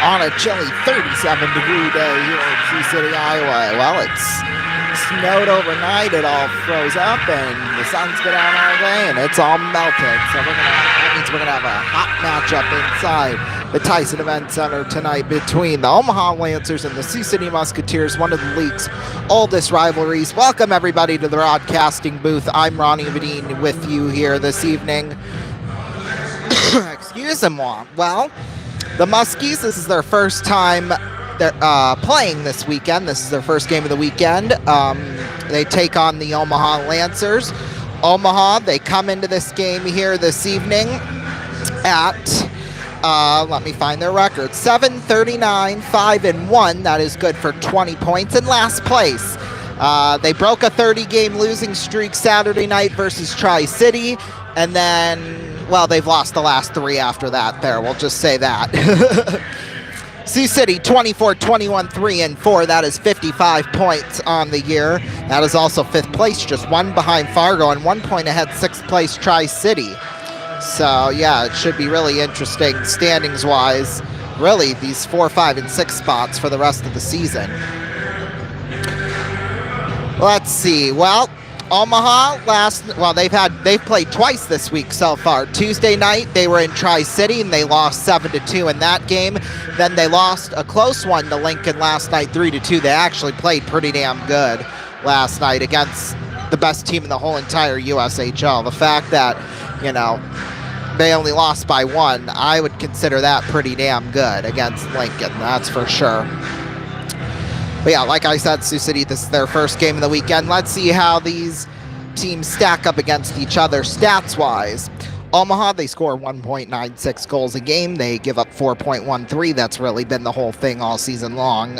on a chilly 37-degree day here in Sioux City, Iowa. Well, it's snowed overnight, it all froze up, and the sun's been out all day, and it's all melted. So that means we're gonna have a hot matchup inside the Tyson Event Center tonight between the Omaha Lancers and the Sioux City Musketeers, one of the league's oldest rivalries. Welcome everybody to the broadcasting booth. I'm Ronnie Vadine with you here this evening. Excuse-moi. Well, the Muskies, this is their first time they're playing this weekend. This is their first game of the weekend. They take on the Omaha Lancers. Omaha, they come into this game here this evening at, let me find their record, 7-39, 5-1. That is good for 20 points in last place. They broke a 30-game losing streak Saturday night versus Tri-City, and then, well, they've lost the last three after that there. We'll just say that. Sioux City, 24-21, 3-4. That is 55 points on the year. That is also fifth place, just one behind Fargo, and 1 point ahead, sixth place Tri-City. So, yeah, it should be really interesting standings-wise. Really, these 4, 5, and 6 spots for the rest of the season. Let's see. Well, Omaha they've played twice this week so far. Tuesday night they were in Tri-City and they lost 7-2 in that game. Then they lost a close one to Lincoln last night, 3-2. They actually played pretty damn good last night against the best team in the whole entire USHL. The fact that, you know, they only lost by one, I would consider that pretty damn good against Lincoln, that's for sure. But yeah, like I said, Sioux City, this is their first game of the weekend. Let's see how these teams stack up against each other stats-wise. Omaha, they score 1.96 goals a game. They give up 4.13. That's really been the whole thing all season long.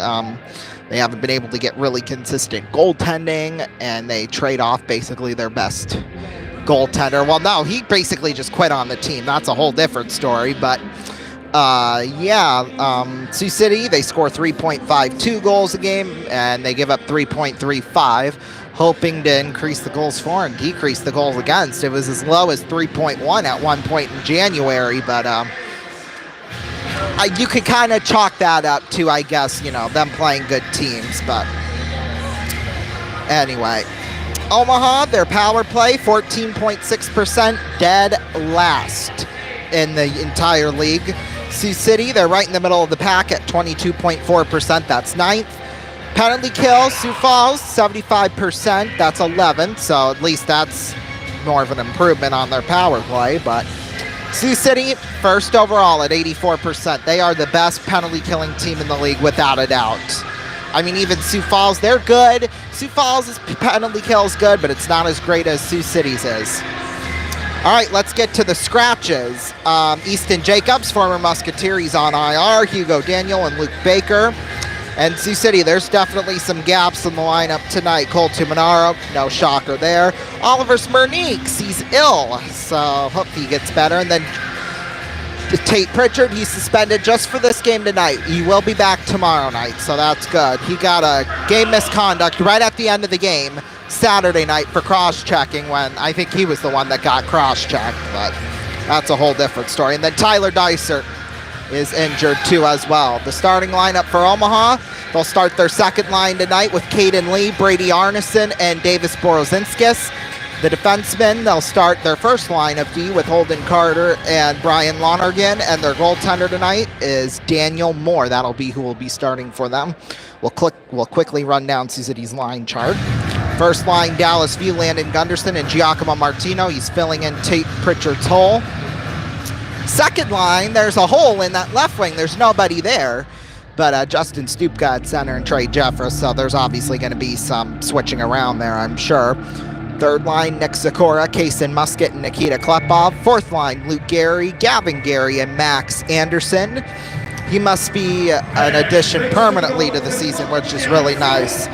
They haven't been able to get really consistent goaltending, and they trade off basically their best goaltender. Well, no, he basically just quit on the team. That's a whole different story, but Sioux City, they score 3.52 goals a game, and they give up 3.35, hoping to increase the goals for and decrease the goals against. It was as low as 3.1 at one point in January, but you could kind of chalk that up to, I guess, you know, them playing good teams. But anyway, Omaha, their power play, 14.6%, dead last in the entire league. Sioux City, they're right in the middle of the pack at 22.4%. That's ninth. Penalty kill, Sioux Falls, 75%. That's 11th, so at least that's more of an improvement on their power play. But Sioux City, first overall at 84%. They are the best penalty killing team in the league without a doubt. I mean, even Sioux Falls, they're good. Sioux Falls' penalty kill is good, but it's not as great as Sioux City's is. All right, let's get to the scratches. Easton Jacobs, former Musketeer, he's on IR. Hugo Daniel and Luke Baker. And Sioux City, there's definitely some gaps in the lineup tonight. Cole Tumanaro, no shocker there. Oliver Smirnieks, he's ill, so hope he gets better. And then Tate Pritchard, he's suspended just for this game tonight. He will be back tomorrow night, so that's good. He got a game misconduct right at the end of the game Saturday night for cross-checking, when I think he was the one that got cross-checked, but that's a whole different story. And then Tyler Dysert is injured too as well. The starting lineup for Omaha, they'll start their second line tonight with Caden Lee, Brady Arneson, and Davis Borozinskis. The defensemen, they'll start their first line of D with Holden Carter and Brian Lonergan, and their goaltender tonight is Daniel Moore. That'll be who will be starting for them. We'll quickly run down Sioux City's line chart. First line, Dallas View, Landon Gunderson and Giacomo Martino. He's filling in Tate Pritchard's hole. Second line, there's a hole in that left wing. There's nobody there. But Justin Stupka at center and Trey Jeffress, so there's obviously going to be some switching around there, I'm sure. Third line, Nick Sikora, Kaysen Musket, and Nikita Klepov. Fourth line, Luke Gary, Gavin Gary, and Max Anderson. He must be an addition permanently to the season, which is really nice.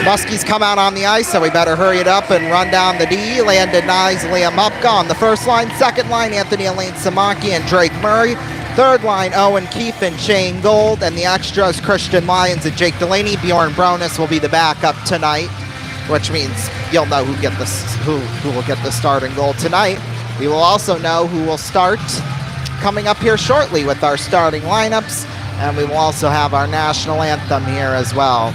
Muskies come out on the ice, so we better hurry it up and run down the D. Landon Nyes, Liam Upka on the first line. Second line, Anthony Elaine Samaki and Drake Murray. Third line, Owen Keefe and Shane Gold. And the extras, Christian Lyons and Jake Delaney. Bjorn Bronis will be the backup tonight, which means you'll know who will get the starting goal tonight. We will also know who will start coming up here shortly with our starting lineups, and we will also have our national anthem here as well.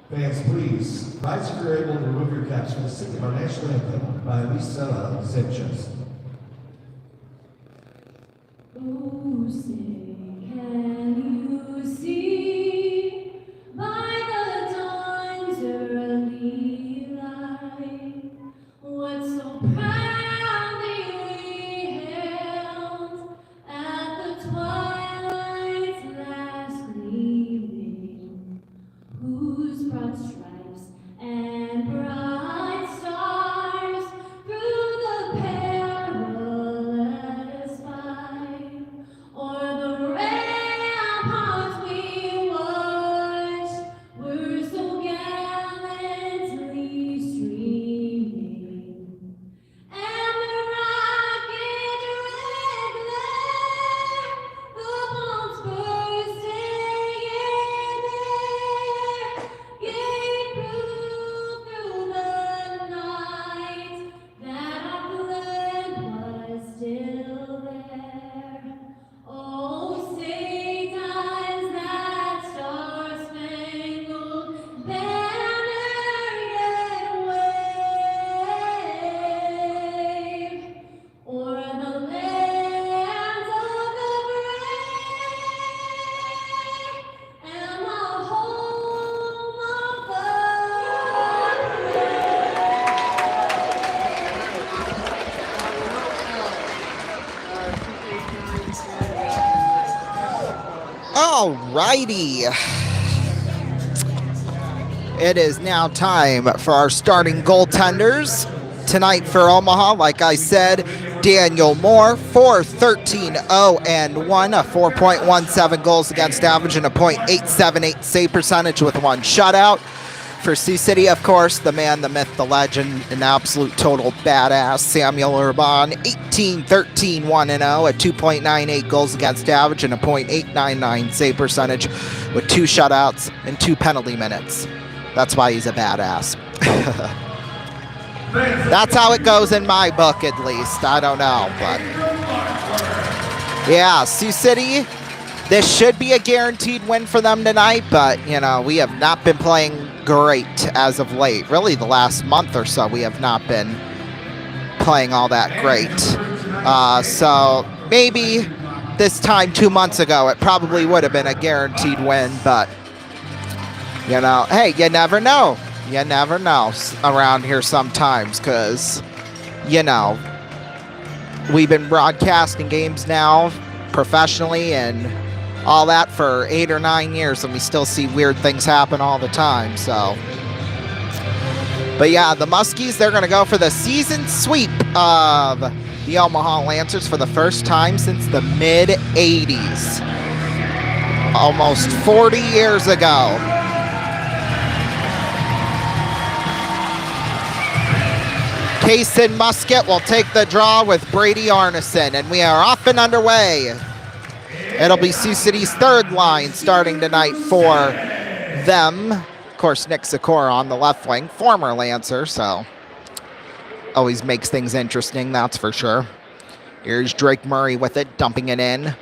Fans, please rise if you're able to remove your caps for the singing of our national anthem by Lisa Sanchez. Oh, say, can you see by the dawn's early light what so proudly we hailed at the twilight's last gleaming, whose broad stripes and bright stars through the perilous fight, o'er the ramparts we watched, were so gallantly streaming, and the rocket red glare, the bombs bursting in air, gave proof through the night that our blood was still there. Oh, say does that star-spangled banner yet wave o'er the lands of the brave and the home of the Alrighty. It is now time for our starting goaltenders. Tonight for Omaha, like I said, Daniel Moore, 4-13-0-1, a 4.17 goals against average and a .878 save percentage with one shutout. For Sioux City, of course, the man, the myth, the legend, an absolute total badass, Samuel Urban, 18-13-1-0, a 2.98 goals against average and a .899 save percentage with two shutouts and 2 penalty minutes. That's why he's a badass. That's how it goes in my book, at least. I don't know, but yeah, Sioux City This should be a guaranteed win for them tonight, but, you know, we have not been playing great as of late. Really, the last month or so, we have not been playing all that great. So maybe this time 2 months ago, it probably would have been a guaranteed win, but, you know, hey, you never know. You never know around here sometimes because, you know, we've been broadcasting games now professionally and all that for 8 or 9 years, and we still see weird things happen all the time. So, but yeah, the Muskies, they're going to go for the season sweep of the Omaha Lancers for the first time since the mid-'80s. Almost 40 years ago. Kaysen Musket will take the draw with Brady Arneson, and we are off and underway. It'll be Sioux City's third line starting tonight for them. Of course, Nick Sikora on the left wing, former Lancer, so always makes things interesting, that's for sure. Here's Drake Murray with it, dumping it in.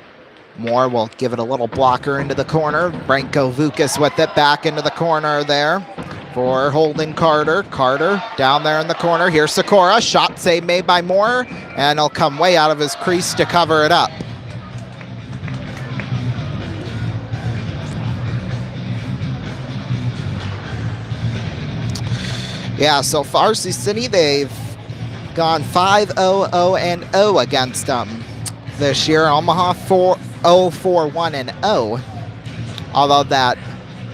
Moore will give it a little blocker into the corner. Branko Vukas with it, back into the corner there for Holden Carter. Carter down there in the corner. Here's Sikora, shot save made by Moore, and he'll come way out of his crease to cover it up. Yeah, so far, Sioux City, they've gone 5-0-0-0 against them this year. Omaha 4-0-4-1-0. Although that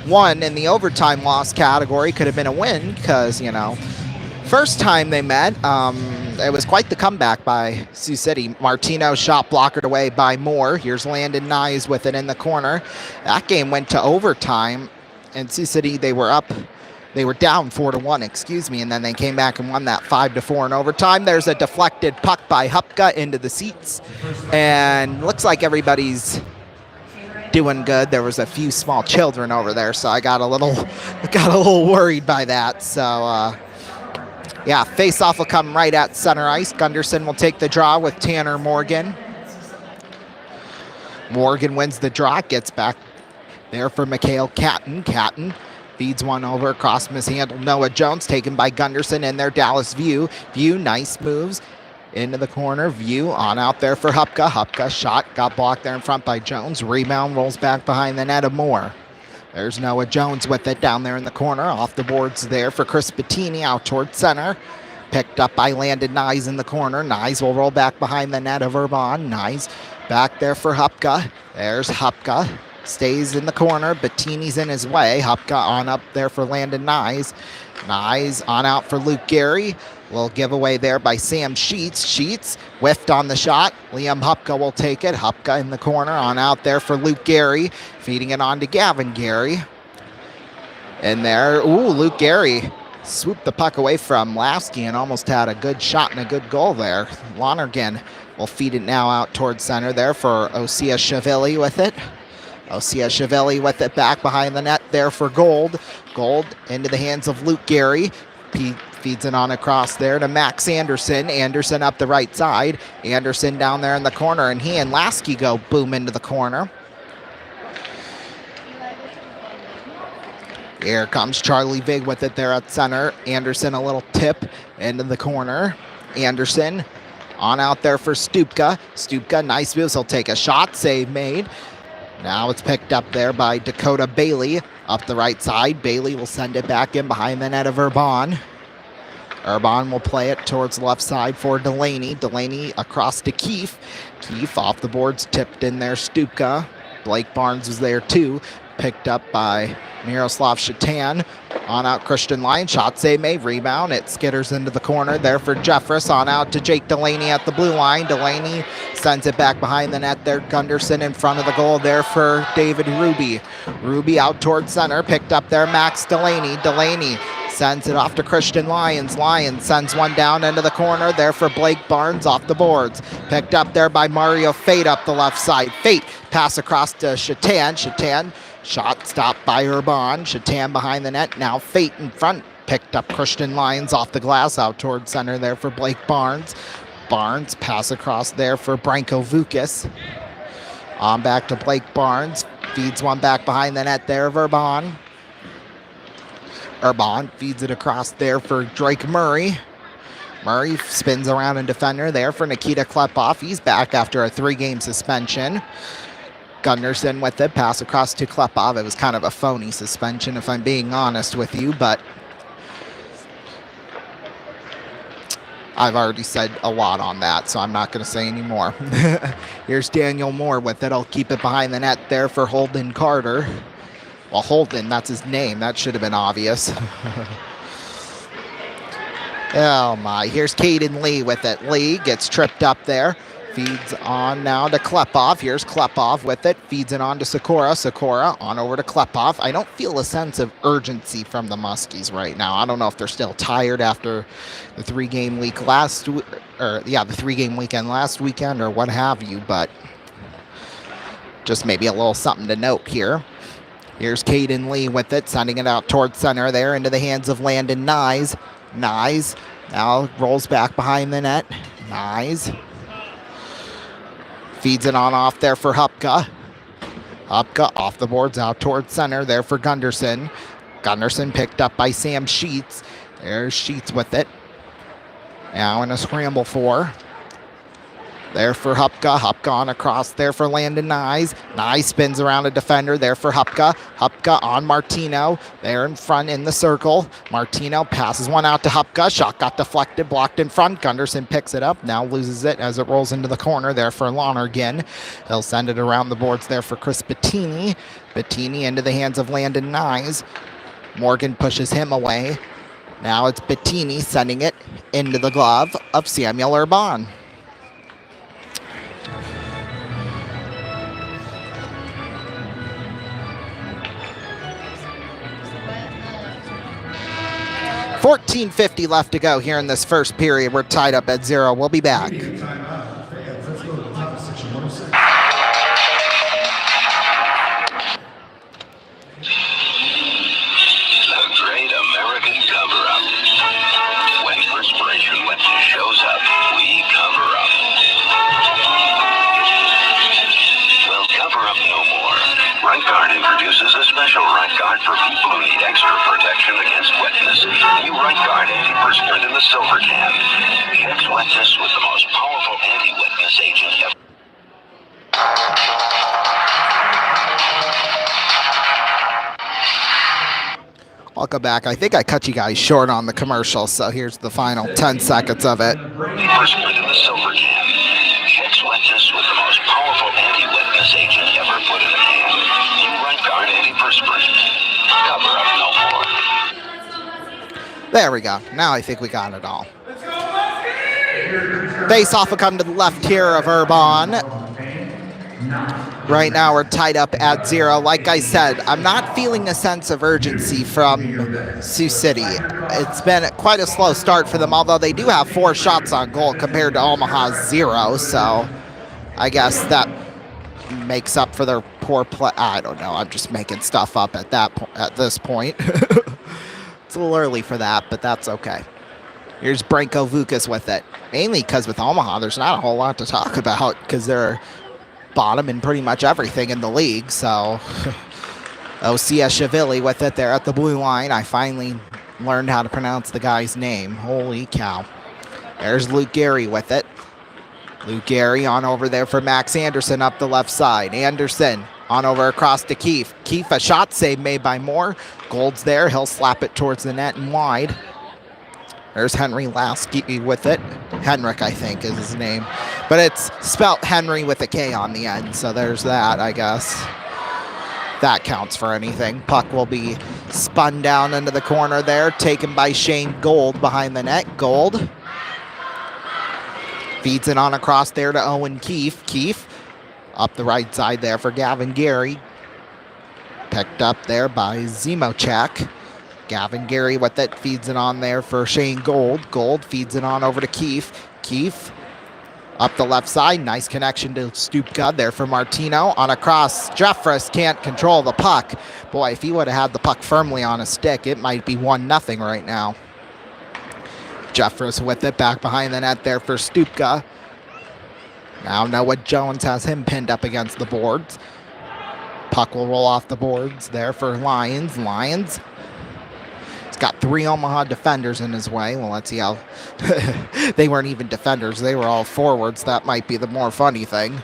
one in the overtime loss category could have been a win because, you know, first time they met, it was quite the comeback by Sioux City. Martino shot blockered away by Moore. Here's Landon Nyes with it in the corner. That game went to overtime, and Sioux City, they were down 4-1, excuse me, and then they came back and won that 5-4 in overtime. There's a deflected puck by Hupka into the seats, and looks like everybody's doing good. There was a few small children over there, so I got a little worried by that. So, yeah, face-off will come right at center ice. Gunderson will take the draw with Tanner Morgan. Morgan wins the draw, gets back there for Mikhail Catton. Catton feeds one over across mishandled Noah Jones, taken by Gunderson in there. Dallas View. View, nice moves into the corner. View on out there for Hupka. Hupka shot, got blocked there in front by Jones. Rebound rolls back behind the net of Moore. There's Noah Jones with it down there in the corner. Off the boards there for Chris Bettini out towards center. Picked up by Landon Nyes in the corner. Nyes will roll back behind the net of Urban. Nyes back there for Hupka. There's Hupka. Stays in the corner. Bettini's in his way. Hupka on up there for Landon Nyes. Nyes on out for Luke Gary. Little giveaway there by Sam Sheets. Sheets whiffed on the shot. Liam Hupka will take it. Hupka in the corner on out there for Luke Gary. Feeding it on to Gavin Gary. And there, ooh, Luke Gary swooped the puck away from Lasky and almost had a good shot and a good goal there. Lonergan will feed it now out towards center there for Osea Chavelli with it. Osea Chavelli with it back behind the net there for Gold. Gold into the hands of Luke Gary. Feeds it on across there to Max Anderson. Anderson up the right side. Anderson down there in the corner, and he and Lasky go boom into the corner. Here comes Charlie Vig with it there at center. Anderson a little tip into the corner. Anderson on out there for Stupka. Stupka, nice moves. He'll take a shot. Save made. Now it's picked up there by Dakota Bailey up the right side. Bailey will send it back in behind the net of Urban. Urban will play it towards the left side for Delaney. Delaney across to Keefe. Keefe off the boards, tipped in there. Stupka. Blake Barnes was there too. Picked up by Miroslav Shatan. On out Christian Lyon. Shot save made. Rebound. It skitters into the corner there for Jeffress. On out to Jake Delaney at the blue line. Delaney sends it back behind the net there. Gunderson in front of the goal there for David Ruby. Ruby out towards center. Picked up there Max Delaney. Delaney sends it off to Christian Lyons. Lyons sends one down into the corner there for Blake Barnes off the boards. Picked up there by Mario Fate up the left side. Fate pass across to Shatan. Shatan shot stopped by Urban. Shatan behind the net. Now Fate in front. Picked up Christian Lyons off the glass out towards center there for Blake Barnes. Barnes pass across there for Branko Vukas. On back to Blake Barnes. Feeds one back behind the net there, Urbon. Urbon feeds it across there for Drake Murray. Murray spins around in defender there for Nikita Klepov. He's back after a 3-game suspension. Gunderson with it, pass across to Klepov. It was kind of a phony suspension, if I'm being honest with you, but I've already said a lot on that, so I'm not going to say any more. Here's Daniel Moore with it. I'll keep it behind the net there for Holden Carter. Well, Holden, that's his name. That should have been obvious. Oh, my. Here's Caden Lee with it. Lee gets tripped up there. Feeds on now to Klepov. Here's Klepov with it. Feeds it on to Sikora. Sikora on over to Klepov. I don't feel a sense of urgency from the Muskies right now. I don't know if they're still tired after the 3-game week the 3-game weekend last weekend or what have you, but just maybe a little something to note here. Here's Caden Lee with it, sending it out towards center there into the hands of Landon Nyes. Nyes now rolls back behind the net. Nyes feeds it on off there for Hupka. Hupka off the boards out towards center there for Gunderson. Gunderson picked up by Sam Sheets. There's Sheets with it. Now in a scramble for. There for Hupka. Hupka on across there for Landon Nyes. Nyes spins around a defender there for Hupka. Hupka on Martino. There in front in the circle. Martino passes one out to Hupka. Shot got deflected, blocked in front. Gunderson picks it up. Now loses it as it rolls into the corner there for Lonergan. He'll send it around the boards there for Chris Bettini. Bettini into the hands of Landon Nyes. Morgan pushes him away. Now it's Bettini sending it into the glove of Samuel Urbon. $14.50 left to go here in this first period. We're tied up at 0. We'll be back. Introduces a special Right Guard for people who need extra protection against wetness. New Right Guard antiperspirant in the silver can. Checks wetness with the most powerful anti-wetness agent ever. Welcome back. I think I cut you guys short on the commercial, so here's the final 10 seconds of it. Antiperspirant in the silver can. Checks wetness with the most powerful anti-wetness agent ever put in a can. New Right Guard antiperspirant. Cover up no more. There we go. Now I think we got it all. Face off will come to the left here of Urbon. Right now we're tied up at 0. Like I said, I'm not feeling a sense of urgency from Sioux City. It's been quite a slow start for them, although they do have 4 shots on goal compared to Omaha's 0. So I guess that makes up for their poor play. I don't know. I'm just making stuff up at this point. It's a little early for that, but that's okay. Here's Branko Vukas with it. Mainly because with Omaha, there's not a whole lot to talk about because they're bottom in pretty much everything in the league. So Osiashvili with it there at the blue line. I finally learned how to pronounce the guy's name. Holy cow. There's Luke Gary with it. Luke Gary on over there for Max Anderson up the left side. Anderson on over across to Keefe. Keefe, a shot save made by Moore. Gold's there. He'll slap it towards the net and wide. There's Henry Lasky with it. Henrik, I think, is his name. But it's spelt Henry with a K on the end, so there's that, I guess. That counts for anything. Puck will be spun down into the corner there, taken by Shane Gold behind the net. Gold feeds it on across there to Owen Keefe. Keefe up the right side there for Gavin Gary. Picked up there by Zimochak. Gavin Gary with it, feeds it on there for Shane Gold. Gold feeds it on over to Keefe. Keefe up the left side. Nice connection to Stupka there for Martino. On a cross, Jeffress can't control the puck. Boy, if he would have had the puck firmly on his stick, it might be 1-0 right now. Jeffress with it, back behind the net there for Stupka. Now Noah Jones has him pinned up against the boards. Puck will roll off the boards there for Lions. Lions. He's got 3 Omaha defenders in his way. Well, let's see how... They weren't even defenders. They were all forwards. That might be the more funny thing.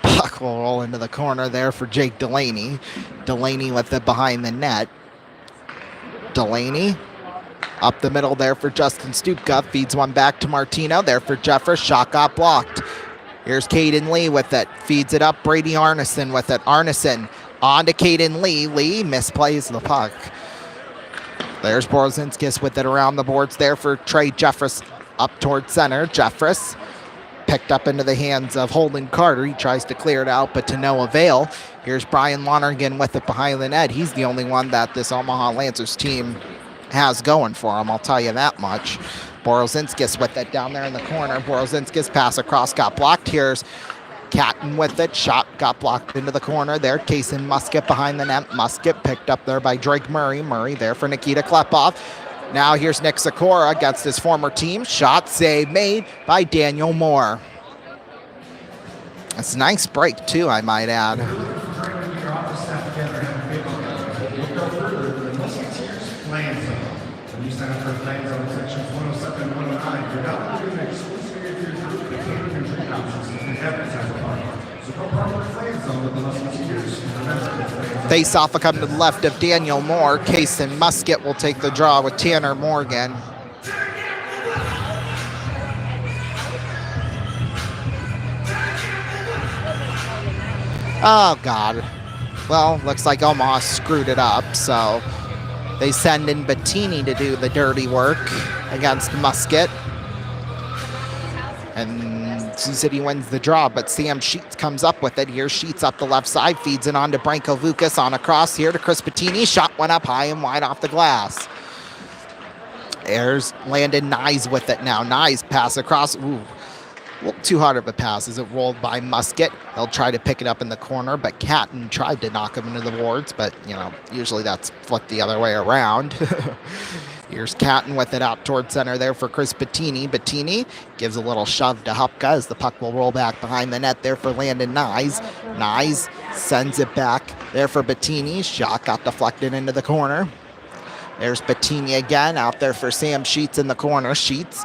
Puck will roll into the corner there for Jake Delaney. Delaney with it behind the net. Delaney up the middle there for Justin Stupka. Feeds one back to Martino. There for Jeffress. Shot got blocked. Here's Caden Lee with it. Feeds it up. Brady Arneson with it. Arneson on to Caden Lee. Lee misplays the puck. There's Borzinskis with it around the boards there for Trey Jeffress up towards center. Jeffress picked up into the hands of Holden Carter. He tries to clear it out, but to no avail. Here's Brian Lonergan with it behind the net. He's the only one that this Omaha Lancers team has going for him, I'll tell you that much. Borzinskis with it down there in the corner. Borzinskis pass across, got blocked. Here's Catton with it. Shot got blocked into the corner there. Kason Musket behind the net. Musket picked up there by Drake Murray. Murray there for Nikita Klepov. Now here's Nick Sikora against his former team. Shot save made by Daniel Moore. That's a nice break too, I might add. Face off a come to the left of Daniel Moore. Kason Musket will take the draw with Tanner Morgan. Oh, God. Well, looks like Omaha screwed it up, so they send in Bettini to do the dirty work against Musket. And Sioux City wins the draw, but Sam Sheets comes up with it. Here's Sheets up the left side, feeds it on to Branko Vukas on a cross here to Chris Bettini. Shot went up high and wide off the glass. There's Landon Nyes with it now. Nyes pass across. Ooh. Well, too hard of a pass as it rolled by Musket. He'll try to pick it up in the corner, but Catton tried to knock him into the boards, but, you know, usually that's flipped the other way around. Here's Catton with it out toward center there for Chris Bettini. Bettini gives a little shove to Hupka as the puck will roll back behind the net there for Landon Nyes. Nyes sends it back there for Bettini. Shot got deflected into the corner. There's Bettini again out there for Sam Sheets in the corner. Sheets...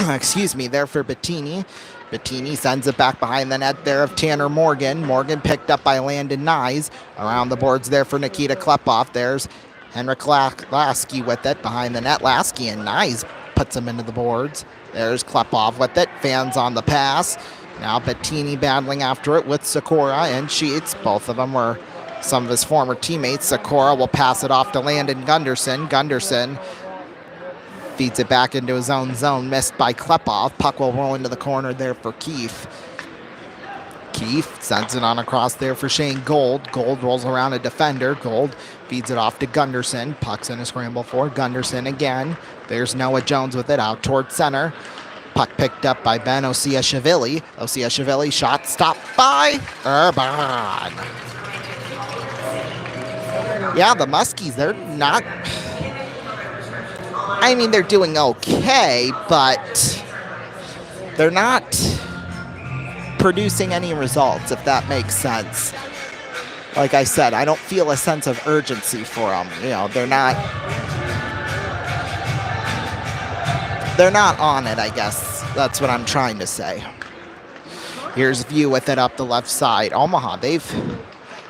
excuse me, there for Bettini. Bettini sends it back behind the net there of Tanner Morgan. Morgan picked up by Landon Nyes. Around the boards there for Nikita Klepov. There's Henrik Lasky with it behind the net. Lasky and Nyes puts him into the boards. There's Klepov with it. Fans on the pass. Now Bettini battling after it with Sikora and Sheets. Both of them were some of his former teammates. Sikora will pass it off to Landon Gunderson. Gunderson feeds it back into his own zone, missed by Klepov. Puck will roll into the corner there for Keefe. Keefe sends it on across there for Shane Gold. Gold rolls around a defender. Gold feeds it off to Gunderson. Puck's in a scramble for Gunderson again. There's Noah Jones with it out towards center. Puck picked up by Ben Osiashvili. Osiashvili shot stopped by Urban. Yeah, the Muskies, they're not... I mean, they're doing okay, but they're not producing any results, if that makes sense. Like I said, I don't feel a sense of urgency for them. You know, they're not on it, I guess. That's what I'm trying to say. Here's View with it up the left side. Omaha, they've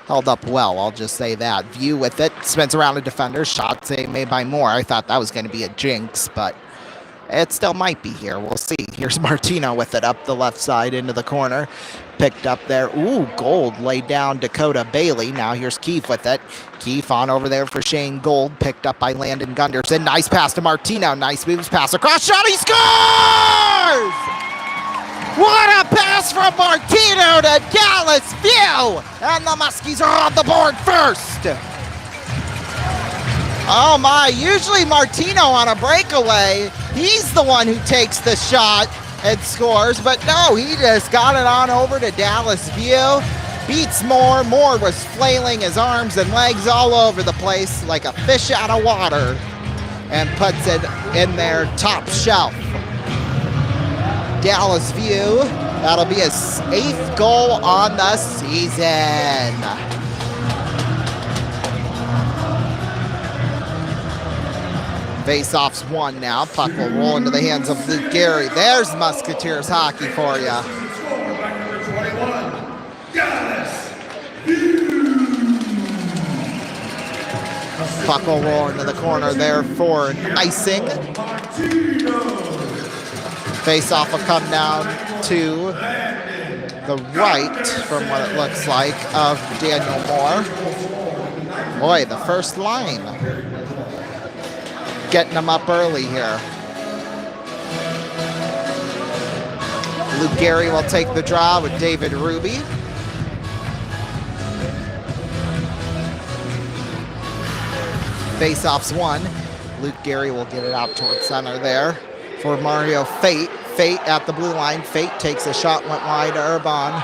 held up well, I'll just say that. View with it, spins around a defender, shot save made by Moore. I thought that was going to be a jinx, but it still might be here. We'll see. Here's Martino with it up the left side into the corner. Picked up there. Ooh, Gold laid down Dakota Bailey. Now here's Keefe with it. Keefe on over there for Shane Gold. Picked up by Landon Gunderson. Nice pass to Martino. Nice moves, pass across. Shot, he scores! What a pass from Martino to Dallas View! And the Muskies are on the board first! Oh my, usually Martino on a breakaway, he's the one who takes the shot and scores, but no, he just got it on over to Dallas View. Beats Moore. Moore was flailing his arms and legs all over the place like a fish out of water and puts it in their top shelf. Dallas View That'll be his 8th goal on the season. Face-off's won now. Puck will roll into the hands of Luke Gary. There's Musketeers hockey for you. Puck will roll into the corner there for icing. Face-off will come down to the right, from what it looks like, of Daniel Moore. Boy, the first line. Getting them up early here. Luke Gary will take the draw with David Ruby. Face-off's won. Luke Gary will get it out towards center there for Mario Fate. Fate at the blue line. Fate takes a shot, went wide to Urban.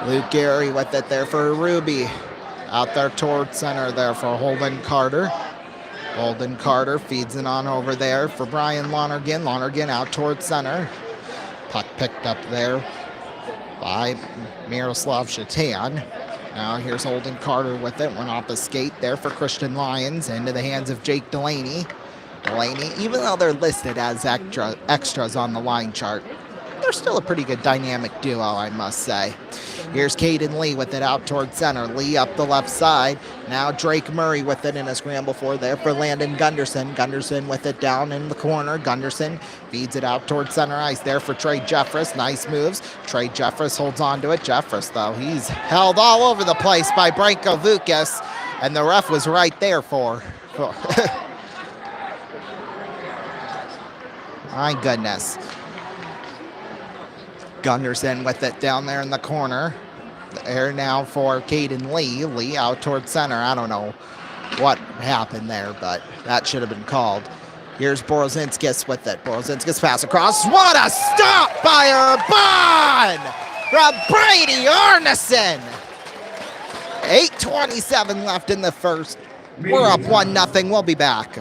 Luke Gary with it there for Ruby. Out there towards center there for Holden Carter. Holden Carter feeds it on over there for Brian Lonergan. Lonergan out towards center. Puck picked up there by Miroslav Shatan. Now here's Holden Carter with it. Went off a skate there for Christian Lyons into the hands of Jake Delaney. Delaney, even though they're listed as extras on the line chart, they're still a pretty good dynamic duo, I must say. Here's Caden Lee with it out towards center. Lee up the left side. Now Drake Murray with it in a scramble for there for Landon Gunderson. Gunderson with it down in the corner. Gunderson feeds it out towards center ice there for Trey Jeffress. Nice moves. Trey Jeffress holds on to it. Jeffress, though, he's held all over the place by Branko Vukas, and the ref was right there for my goodness. Gunderson with it down there in the corner. There now for Caden Lee. Lee out towards center. I don't know what happened there, but that should have been called. Here's Borozinskis with it. Borozinskis pass across. What a stop by Urban from Brady Arneson. 8:27 left in the first. We're up 1-0. We'll be back.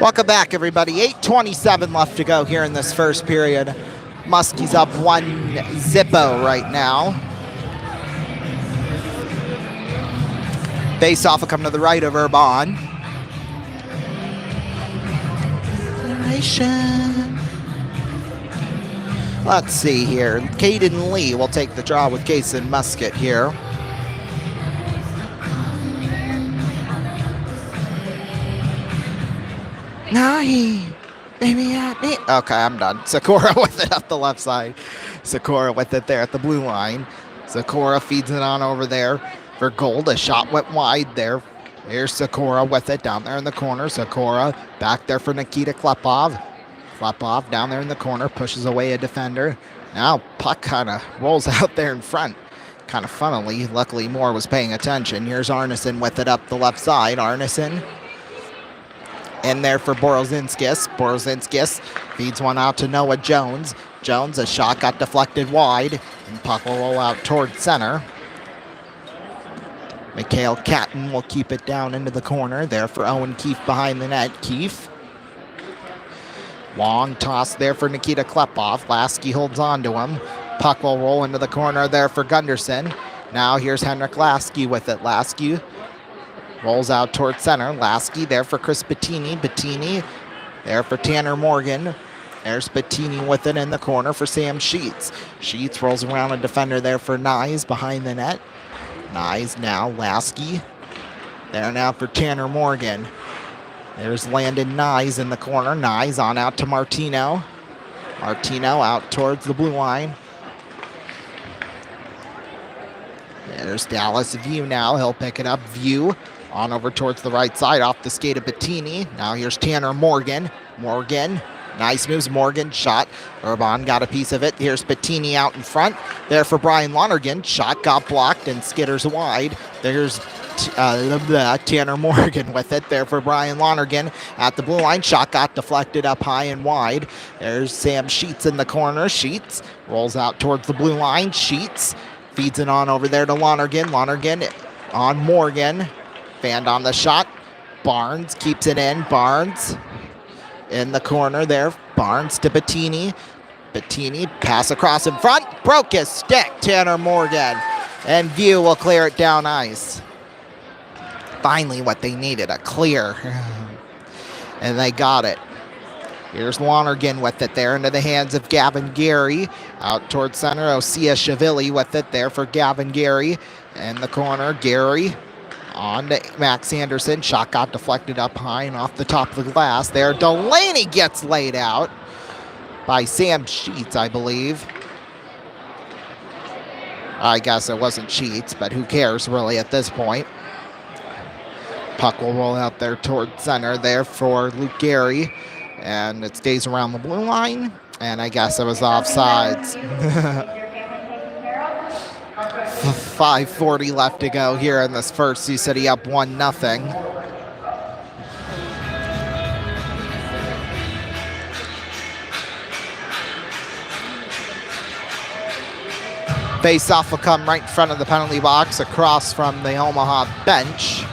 Welcome back, everybody. 8:27 left to go here in this first period. Muskie's up 1-0 right now. Face-off will come to the right of Urban. Let's see here. Caden Lee will take the draw with Kason Musket here. Baby at me. Okay, I'm done. Sakura with it up the left side. Sakura with it there at the blue line. Sakura feeds it on over there for Gold. A shot went wide there. Here's Sakura with it down there in the corner. Sakura back there for Nikita Klepov. Klepov down there in the corner, pushes away a defender. Now puck kind of rolls out there in front. Kind of funnily. Luckily Moore was paying attention. Here's Arneson with it up the left side. Arneson in there for Borozinskis. Borozinskis feeds one out to Noah Jones. Jones, a shot got deflected wide, and puck will roll out towards center. Mikhail Catton will keep it down into the corner. There for Owen Keefe behind the net. Keefe. Long toss there for Nikita Klepov. Lasky holds on to him. Puck will roll into the corner there for Gunderson. Now here's Henrik Lasky with it. Lasky rolls out towards center. Lasky there for Chris Bettini. Bettini there for Tanner Morgan. There's Bettini with it in the corner for Sam Sheets. Sheets rolls around a defender there for Nyes behind the net. Nyes now, Lasky. There now for Tanner Morgan. There's Landon Nyes in the corner. Nyes on out to Martino. Martino out towards the blue line. There's Dallas View now. He'll pick it up. View on over towards the right side off the skate of Bettini. Now here's Tanner Morgan. Morgan. Nice moves. Morgan shot. Urban got a piece of it. Here's Bettini out in front. There for Brian Lonergan. Shot got blocked and skitters wide. There's Tanner Morgan with it there for Brian Lonergan at the blue line. Shot got deflected up high and wide. There's Sam Sheets in the corner. Sheets rolls out towards the blue line. Sheets feeds it on over there to Lonergan. Lonergan on Morgan. Fanned on the shot. Barnes keeps it in. Barnes in the corner there. Barnes to Bettini. Bettini pass across in front. Broke his stick. Tanner Morgan. And View will clear it down ice. Finally what they needed, a clear. And they got it. Here's Lonergan with it there into the hands of Gavin Gary. Out towards center, Osea Shavili with it there for Gavin Gary. In the corner, Gary on to Max Anderson. Shot got deflected up high and off the top of the glass there. Delaney gets laid out by Sam Sheets, I believe. I guess it wasn't Sheets, but who cares really at this point. Puck will roll out there towards center there for Luke Gary. And it stays around the blue line. And I guess it was offsides. 5:40 left to go here in this first. Sioux City up 1-0. Face-off will come right in front of the penalty box across from the Omaha bench.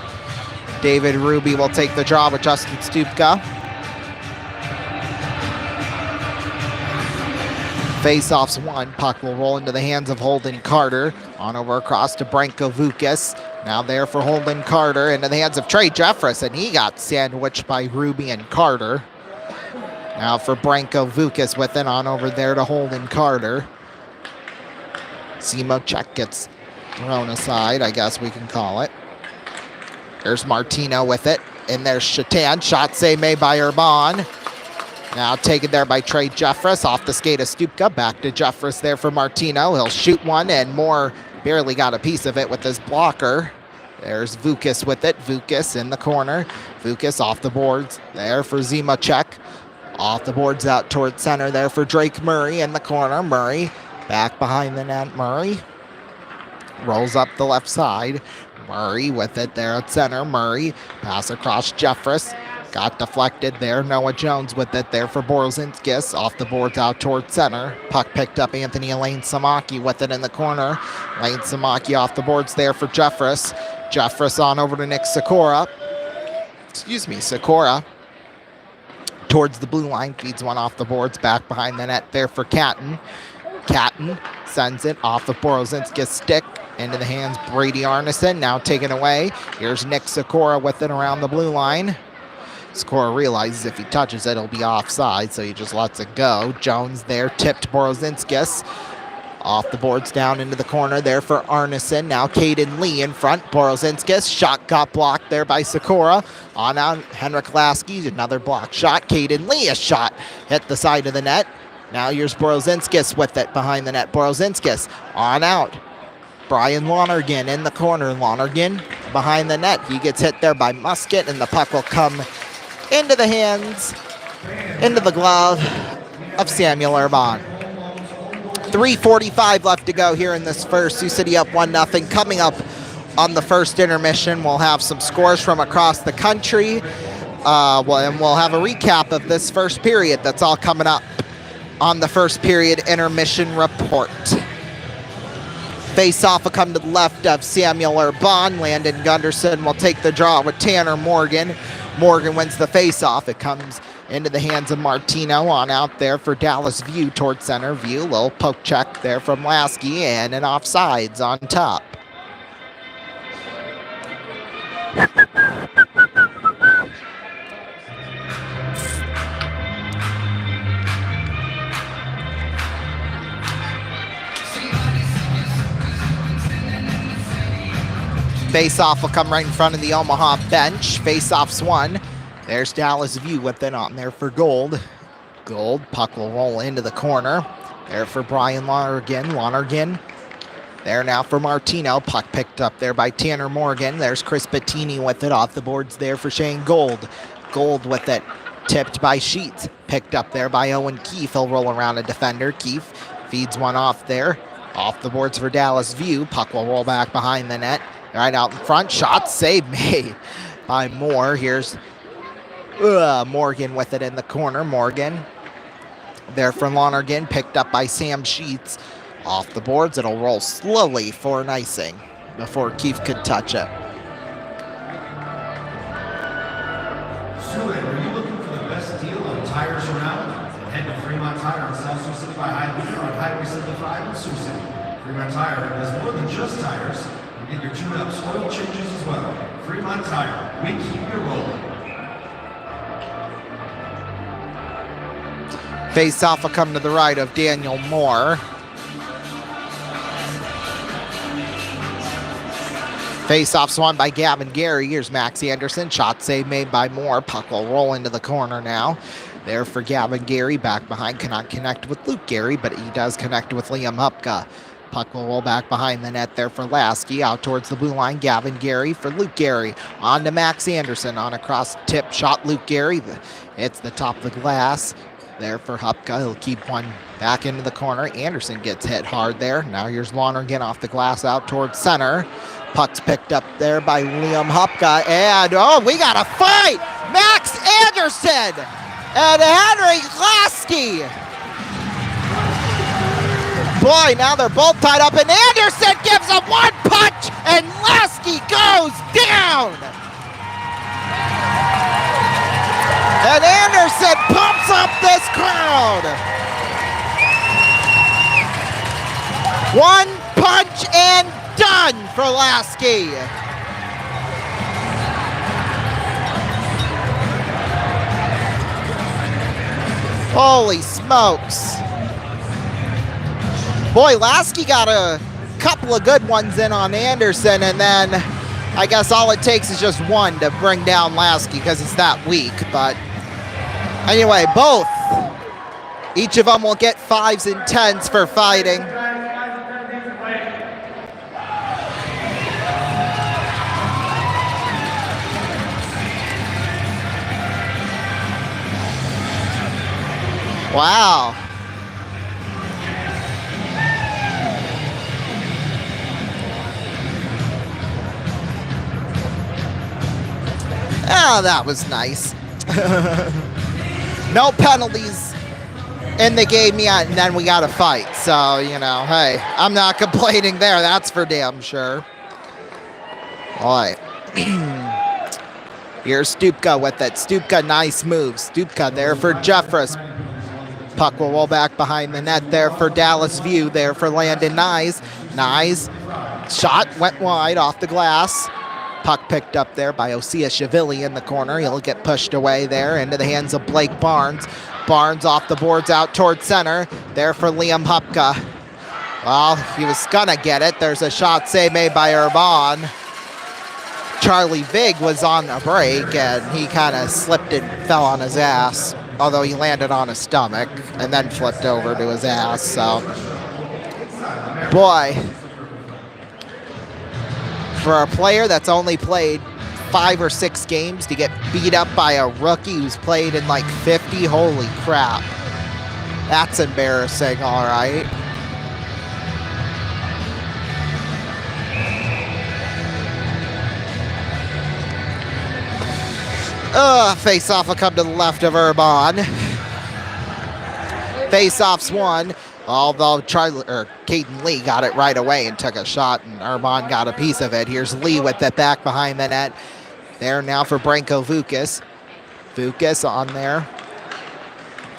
David Ruby will take the draw with Justin Stupka. Face-off's won. Puck will roll into the hands of Holden Carter. On over across to Branko Vukas. Now there for Holden Carter into the hands of Trey Jeffress, and he got sandwiched by Ruby and Carter. Now for Branko Vukas with it on over there to Holden Carter. Simochek gets thrown aside, I guess we can call it. There's Martino with it. And there's Shatan. Shot save made by Urban. Now taken there by Trey Jeffress off the skate of Stupka. Back to Jeffress there for Martino. He'll shoot one, and Moore barely got a piece of it with his blocker. There's Vukas with it. Vukas in the corner. Vukas off the boards there for Zimacek. Off the boards out towards center there for Drake Murray in the corner. Murray back behind the net. Murray rolls up the left side. Murray with it there at center. Murray pass across Jeffress. Got deflected there. Noah Jones with it there for Borzinskis. Off the boards out towards center. Puck picked up Anthony Lane Samaki with it in the corner. Lane Samaki off the boards there for Jeffress. Jeffress on over to Nick Sikora. Sikora towards the blue line. Feeds one off the boards. Back behind the net there for Catton. Catton sends it off the Borzinskis stick. Into the hands Brady Arneson. Now taken away. Here's Nick Sikora with it around the blue line. Sikora realizes if he touches it, it'll be offside, so he just lets it go. Jones there, tipped Borzinskis. Off the boards down into the corner there for Arneson. Now Caden Lee in front. Borzinskis. Shot got blocked there by Sikora. On out Henrik Lasky. Another block shot. Caden Lee, a shot hit the side of the net. Now here's Borzinskis with it behind the net. Borzinskis on out. Brian Lonergan in the corner. Lonergan behind the net. He gets hit there by Musket, and the puck will come into the hands, into the glove of Samuel Urban. 3:45 left to go here in this first. Sioux City up 1-0. Coming up on the first intermission, we'll have some scores from across the country. And we'll have a recap of this first period. That's all coming up on the first period intermission report. Face-off will come to the left of Samuel Urban. Landon Gunderson will take the draw with Tanner Morgan. Morgan wins the face-off. It comes into the hands of Martino. On out there for Dallas View towards center. View, little poke check there from Lasky, and an offsides on top. Face-off will come right in front of the Omaha bench. Face-off's won. There's Dallas View with it on there for Gold. Gold, puck will roll into the corner. There for Brian Lonergan. Lonergan there now for Martino. Puck picked up there by Tanner Morgan. There's Chris Bettini with it off the boards there for Shane Gold. Gold with it, tipped by Sheets. Picked up there by Owen Keefe. He'll roll around a defender. Keefe feeds one off there. Off the boards for Dallas View. Puck will roll back behind the net. Right out in front. Shot save made by Moore. Here's Morgan with it in the corner. Morgan there from Lonergan. Picked up by Sam Sheets. Off the boards. It'll roll slowly for an icing before Keefe could touch it. Sioux, are you looking for the best deal on tires around? Then head to Fremont Tire on South Sioux City by Highway on Highway 75 in Sioux City. Fremont Tire does more than just tires. You get your tune-ups, oil changes as well. Fremont Tire, we keep you rolling. Face-off will come to the right of Daniel Moore. Face-off's won by Gavin Gary. Here's Max Anderson. Shot save made by Moore. Puck will roll into the corner now. There for Gavin Gary. Back behind. Cannot connect with Luke Gary, but he does connect with Liam Hupka. Puck will roll back behind the net there for Lasky. Out towards the blue line. Gavin Gary for Luke Gary. On to Max Anderson. On across tip shot. Luke Gary. It's the top of the glass. There for Hupka. He'll keep one back into the corner. Anderson gets hit hard there. Now here's Lonergan off the glass out towards center. Puck's picked up there by Liam Hupka. And, oh, we got a fight! Max Anderson and Henry Lasky. Boy, now they're both tied up, and Anderson gives him one punch, and Lasky goes down. And Anderson pumps up this crowd. One punch and done for Lasky. Holy smokes. Boy, Lasky got a couple of good ones in on Anderson, and then I guess all it takes is just one to bring down Lasky because he's that weak. But anyway, both. Each of them will get 5s and 10s for fighting. Wow. Ah, that was nice. No penalties in the game yet, and then we got a fight. So, you know, hey, I'm not complaining there. That's for damn sure. All right. Here's Stupka with it. Stupka, nice move. Stupka there for Jeffress. Puck will roll back behind the net there for Dallas View. There for Landon Nyes. Nyes. Shot went wide off the glass. Puck picked up there by Osea Shavili in the corner. He'll get pushed away there into the hands of Blake Barnes. Barnes off the boards out towards center. There for Liam Hupka. Well, he was gonna get it. There's a shot save made by Urban. Charlie Vig was on a break and he kind of slipped and fell on his ass. Although he landed on his stomach and then flipped over to his ass. So, boy. For a player that's only played 5 or 6 games to get beat up by a rookie who's played in like 50, holy crap. That's embarrassing, all right. Face-off will come to the left of Urban. Face-off's won. Although Caden Lee got it right away and took a shot, and Urban got a piece of it. Here's Lee with it back behind the net. There now for Branko Vukas. Vukas on there.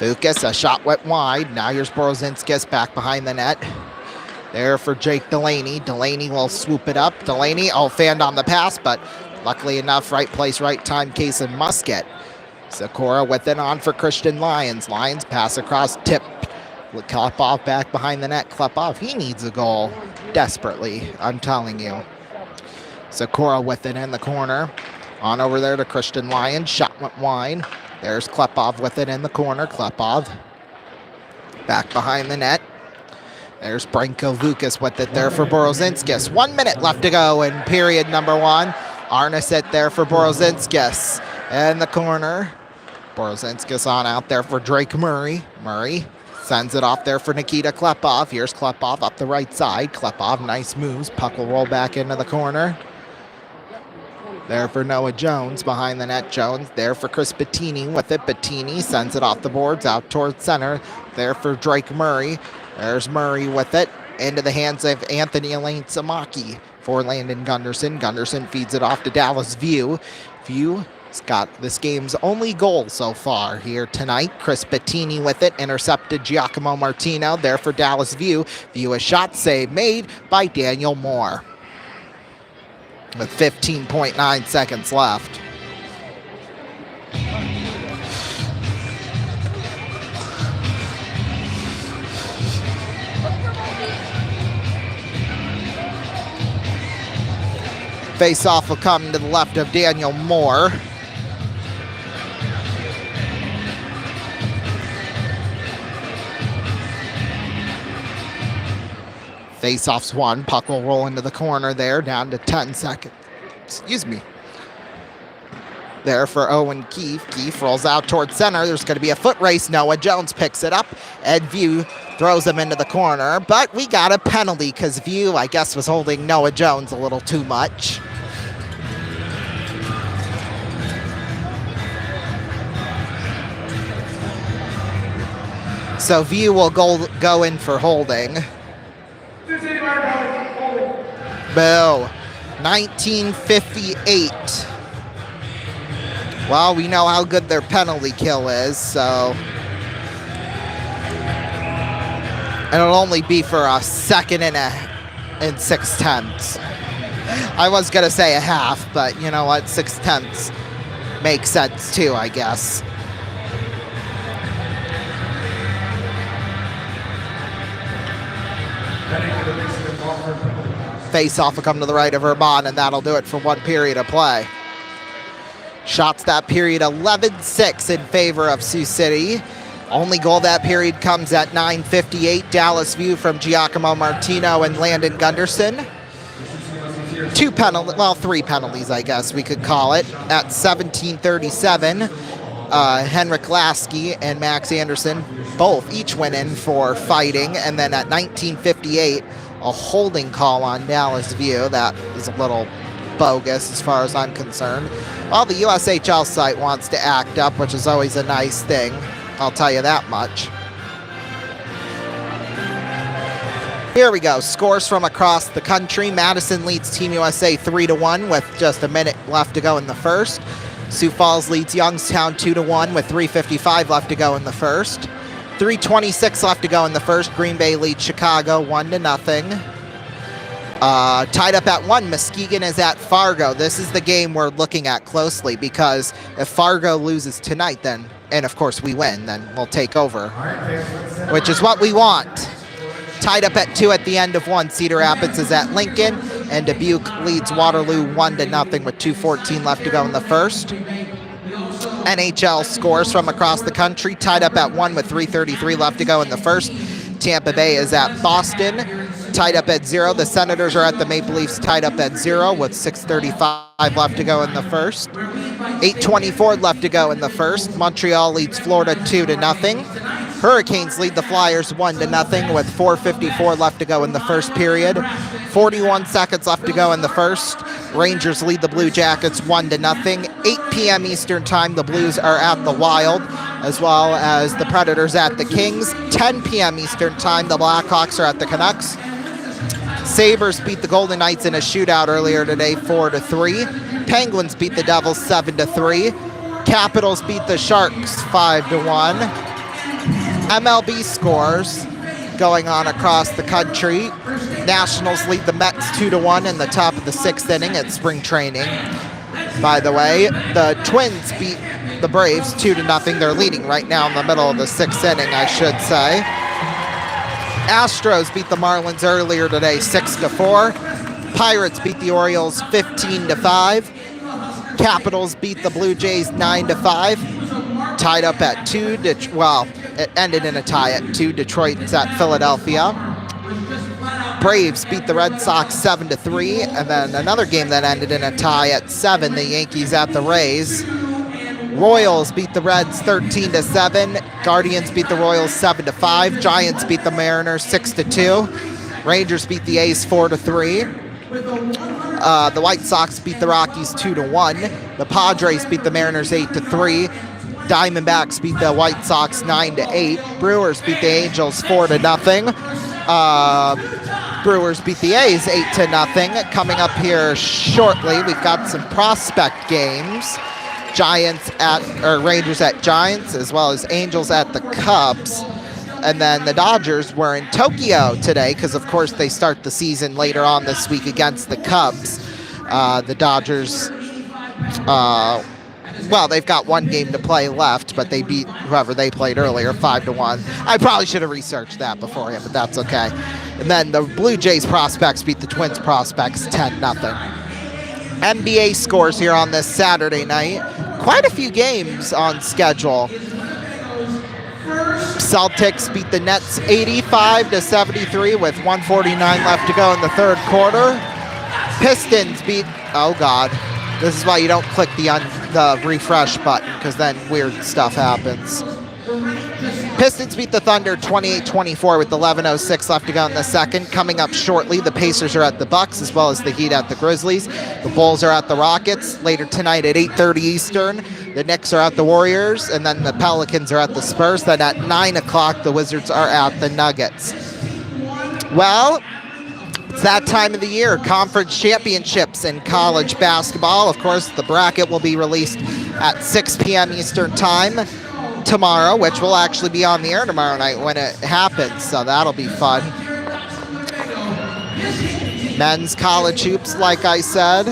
Vukas, a shot went wide. Now here's Borozinskis back behind the net. There for Jake Delaney. Delaney will swoop it up. Delaney, fanned on the pass, but luckily enough, right place, right time, case and musket. Sakura with it on for Christian Lyons. Lyons pass across, tip. Klepov back behind the net. Klepov, he needs a goal desperately, I'm telling you. Sakura with it in the corner. On over there to Christian Lyons. Shot went wide. There's Klepov with it in the corner. Klepov back behind the net. There's Branko Vukas with it there for Borozinskis. 1 minute left to go in period number one. Arneset there for Borozinskis in the corner. Borozinskis on out there for Drake Murray. Murray sends it off there for Nikita Klepov. Here's Klepov up the right side. Klepov, nice moves. Puck will roll back into the corner. There for Noah Jones behind the net. Jones there for Chris Bettini with it. Bettini sends it off the boards out towards center. There for Drake Murray. There's Murray with it into the hands of Anthony Elaine Samaki for Landon Gunderson. Gunderson feeds it off to Dallas View. View's got this game's only goal so far here tonight. Chris Bettini with it. Intercepted Giacomo Martino. There for Dallas View. View a shot save made by Daniel Moore. With 15.9 seconds left. Face-off will come to the left of Daniel Moore. Face-off's one. Puck will roll into the corner there, down to 10 seconds. Excuse me. There for Owen Keefe. Keefe rolls out towards center. There's going to be a foot race. Noah Jones picks it up. Ed View throws him into the corner. But we got a penalty because View, I guess, was holding Noah Jones a little too much. So View will go in for holding. Boo. 1958. Well, we know how good their penalty kill is, so. And it'll only be for a second and 6/10. I was going to say a half, but you know what? 6/10 makes sense too, I guess. Face-off will come to the right of Vermont, and that'll do it for one period of play. Shots that period 11-6 in favor of Sioux City. Only goal that period comes at 9:58. Dallas View from Giacomo Martino and Landon Gunderson. Three penalties, I guess we could call it. At 17:37, Henrik Lasky and Max Anderson each went in for fighting, and then at 19:58, a holding call on Dallas View. That is a little bogus as far as I'm concerned. Well, the USHL site wants to act up, which is always a nice thing. I'll tell you that much. Here we go. Scores from across the country. Madison leads Team USA 3-1 with just a minute left to go in the first. Sioux Falls leads Youngstown 2-1 with 3:55 left to go in the first. 3:26 left to go in the first. Green Bay leads Chicago 1-0. Tied up at 1, Muskegon is at Fargo. This is the game we're looking at closely, because if Fargo loses tonight, then, and of course we win, then we'll take over, which is what we want. Tied up at 2 at the end of 1, Cedar Rapids is at Lincoln, and Dubuque leads Waterloo 1-0 with 2:14 left to go in the first. NHL scores from across the country. Tied up at 1 with 3:33 left to go in the first. Tampa Bay is at Boston, tied up at 0. The Senators are at the Maple Leafs, tied up at 0 with 6:35 left to go in the first. 8:24 left to go in the first. Montreal leads Florida 2-0. Hurricanes lead the Flyers 1-0 with 4:54 left to go in the first period. 41 seconds left to go in the first. Rangers lead the Blue Jackets 1-0. 8 p.m. Eastern Time, the Blues are at the Wild, as well as the Predators at the Kings. 10 p.m. Eastern Time, the Blackhawks are at the Canucks. Sabres beat the Golden Knights in a shootout earlier today, 4-3. Penguins beat the Devils 7-3. Capitals beat the Sharks 5-1. MLB scores going on across the country. Nationals lead the Mets 2-1 in the top of the 6th inning at spring training. By the way, the Twins beat the Braves 2-0. They're leading right now in the middle of the 6th inning, I should say. Astros beat the Marlins earlier today 6-4. Pirates beat the Orioles 15-5. Capitals beat the Blue Jays 9-5. Tied up at 2. It ended in a tie at 2. Detroit's at Philadelphia. Braves beat the Red Sox 7-3. And then another game that ended in a tie at 7. The Yankees at the Rays. Royals beat the Reds 13-7. Guardians beat the Royals 7-5. Giants beat the Mariners 6-2. Rangers beat the A's 4-3. The White Sox beat the Rockies 2-1. The Padres beat the Mariners 8-3. Diamondbacks beat the White Sox 9-8. Brewers beat the Angels 4-0. Brewers beat the A's 8-0. Coming up here shortly, we've got some prospect games. Rangers at Giants, as well as Angels at the Cubs. And then the Dodgers were in Tokyo today because, of course, they start the season later on this week against the Cubs. The Dodgers, they've got one game to play left, but they beat whoever they played earlier 5-1. I probably should have researched that beforehand, but that's okay. And then the Blue Jays prospects beat the Twins prospects 10-0. NBA scores here on this Saturday night. Quite a few games on schedule. Celtics beat the Nets 85-73 with 1:49 left to go in the third quarter. Pistons beat, oh God, this is why you don't click the refresh button, because then weird stuff happens. Pistons beat the Thunder 28-24 with 11:06 left to go in the second. Coming up shortly, the Pacers are at the Bucks, as well as the Heat at the Grizzlies. The Bulls are at the Rockets. Later tonight at 8:30 Eastern, the Knicks are at the Warriors, and then the Pelicans are at the Spurs. Then at 9 o'clock, the Wizards are at the Nuggets. Well, it's that time of the year, conference championships in college basketball. Of course, the bracket will be released at 6 p.m. Eastern time tomorrow, which will actually be on the air tomorrow night when it happens, so that'll be fun. Men's college hoops, like I said,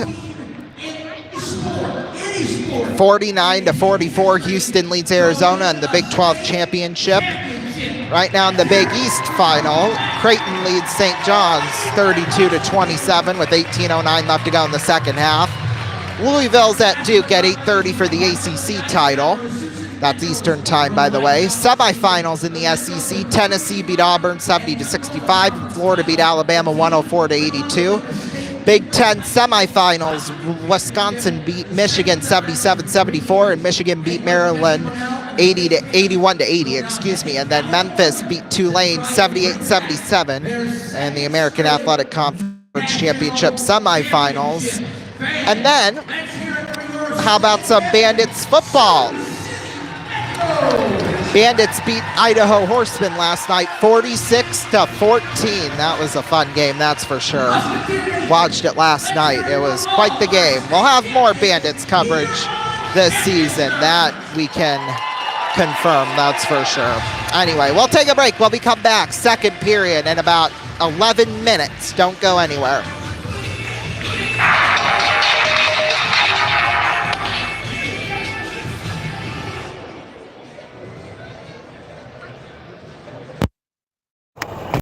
49-44, Houston leads Arizona in the Big 12 championship. Right now in the Big East final, Creighton leads St. John's 32-27 with 18:09 left to go in the second half. Louisville's at Duke at 8:30 for the ACC title. That's Eastern time, by the way. Semifinals in the SEC, Tennessee beat Auburn 70-65, and Florida beat Alabama 104-82. Big Ten semifinals, Wisconsin beat Michigan 77-74, and Michigan beat Maryland 81-80, and then Memphis beat Tulane 78-77 in the American Athletic Conference Championship semifinals. And then, how about some Bandits football? Bandits beat Idaho Horsemen last night 46-14. That was a fun game, that's for sure. Watched it last night. It was quite the game. We'll have more Bandits coverage this season. That we can confirm, that's for sure. Anyway, we'll take a break. When we come back, second period in about 11 minutes. Don't go anywhere.